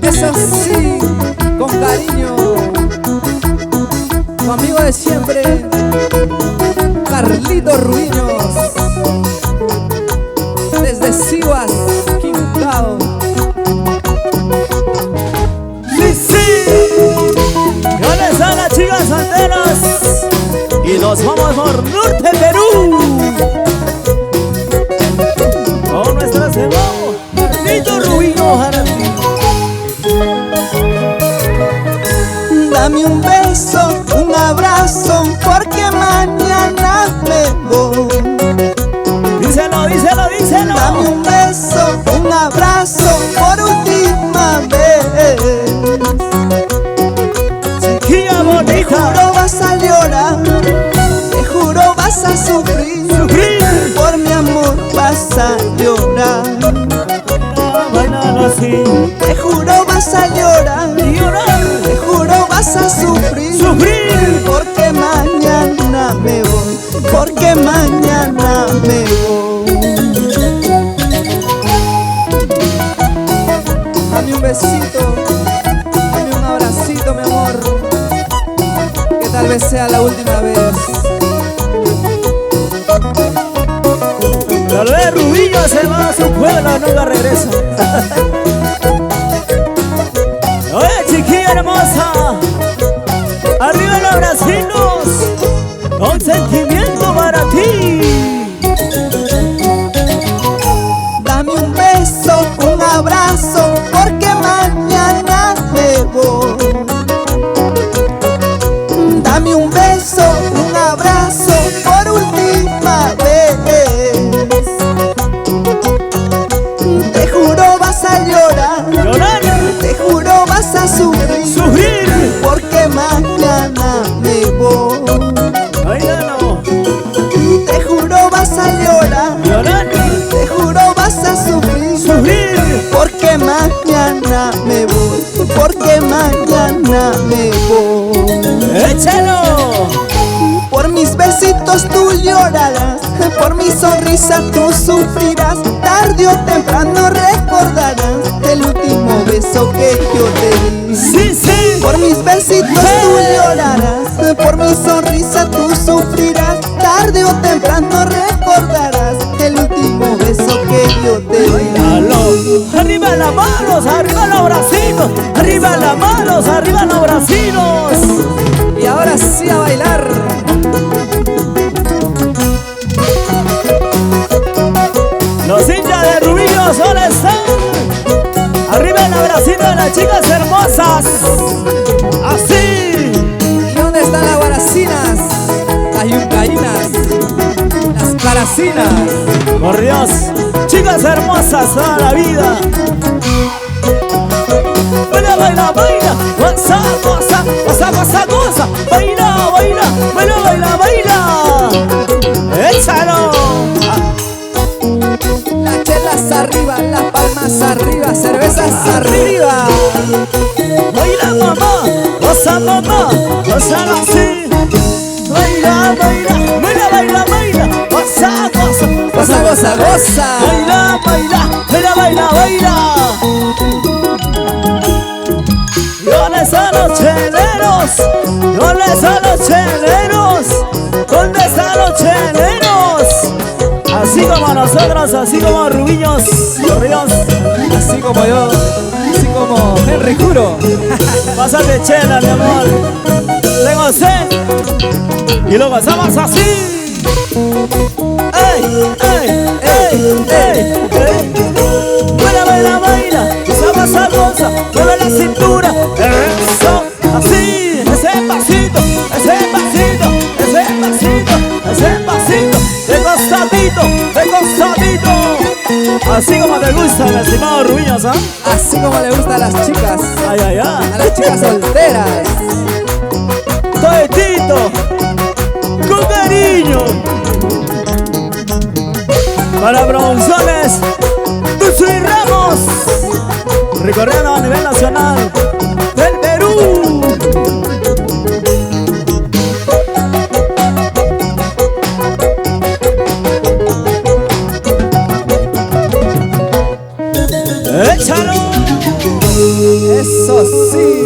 Eso sí, con cariño, tu amigo de siempre, Carlito Ruiños, desde Sivas, Quintao. Sí, sí, ¿dónde están las chicas solteras? Y nos vamos por Norte Perú con nuestra cebó, Carlito Ruiños Jarandí. Dame un beso, un abrazo, porque mañana me voy. Díselo, díselo, díselo. Dame un beso, un abrazo, por última vez. Chiquilla bonita. Te juro vas a llorar, te juro vas a sufrir, por mi amor vas a llorar. Bailalo así. Te juro vas a llorar, te juro vas a sufrir, porque mañana me voy, porque mañana me voy. Dame un besito, dame un abracito, mi amor, que tal vez sea la última vez. Tal vez Rubillo se va a su pueblo, nunca regresa. Oye, chiquilla hermosa, arriba los bracitos, con sentimiento para ti. Dame un beso, un abrazo, porque mañana me voy. Dame un beso, un abrazo, por última vez. Te juro vas a llorar, te juro vas a sufrir, porque mañana me voy. Bailalo. Te juro vas a llorar, te juro vas a sufrir, porque mañana me voy, porque mañana me voy. ¡Échalo! Por mis besitos tú llorarás, por mi sonrisa tú sufrirás, tarde o temprano recordarás el último beso que yo te di. Sí, sí. Por mis besitos tú llorarás, por mi sonrisa tú sufrirás, tarde o temprano recordarás el último beso que yo te di. Bailalo. Arriba las manos, arriba los bracitos, arriba las manos, arriba los bracitos. Y ahora sí a bailar. Los hinchas de Rubillo solo están. Arriba el abracito de las chicas hermosas. Así. ¿Y dónde están las guaracinas, las yuncaínas, las caracinas? Por Dios, chicas hermosas toda la vida. Baila, baila, baila, goza, goza, goza, goza, goza. Baila, baila, baila, baila, baila. Échalo. Las chelas arriba, las palmas arriba, cervezas arriba. Baila, mamá, goza, así. Baila, baila, baila, baila, baila. Goza, goza, Goza, goza, goza. Baila, baila, baila, baila, baila. ¿Dónde están los cheleros? ¿Dónde están los cheleros? ¿Dónde están los cheleros? Así como nosotros, así como Rubillos, Ríos. Así como yo, así como Henry Juro. Pásate chela, mi amor. Tengo sed y lo pasamos así. ¡Ey, ey, ey, ey, ey! Baila, baila, baila, goza, goza, mueve la cintura. Eso, así, ese pasito, ese pasito, ese pasito, ese pasito, de costadito, de costadito. Así como te gusta, mi estimado Rubillos, ¿ah? Así como le gusta a las chicas, Ay, ay, ay. a las chicas solteras. Toetito, con cariño. Para Producciones Tuzo y Ramos, recorriendo a nivel nacional del Perú. ¡Salud! Eso sí.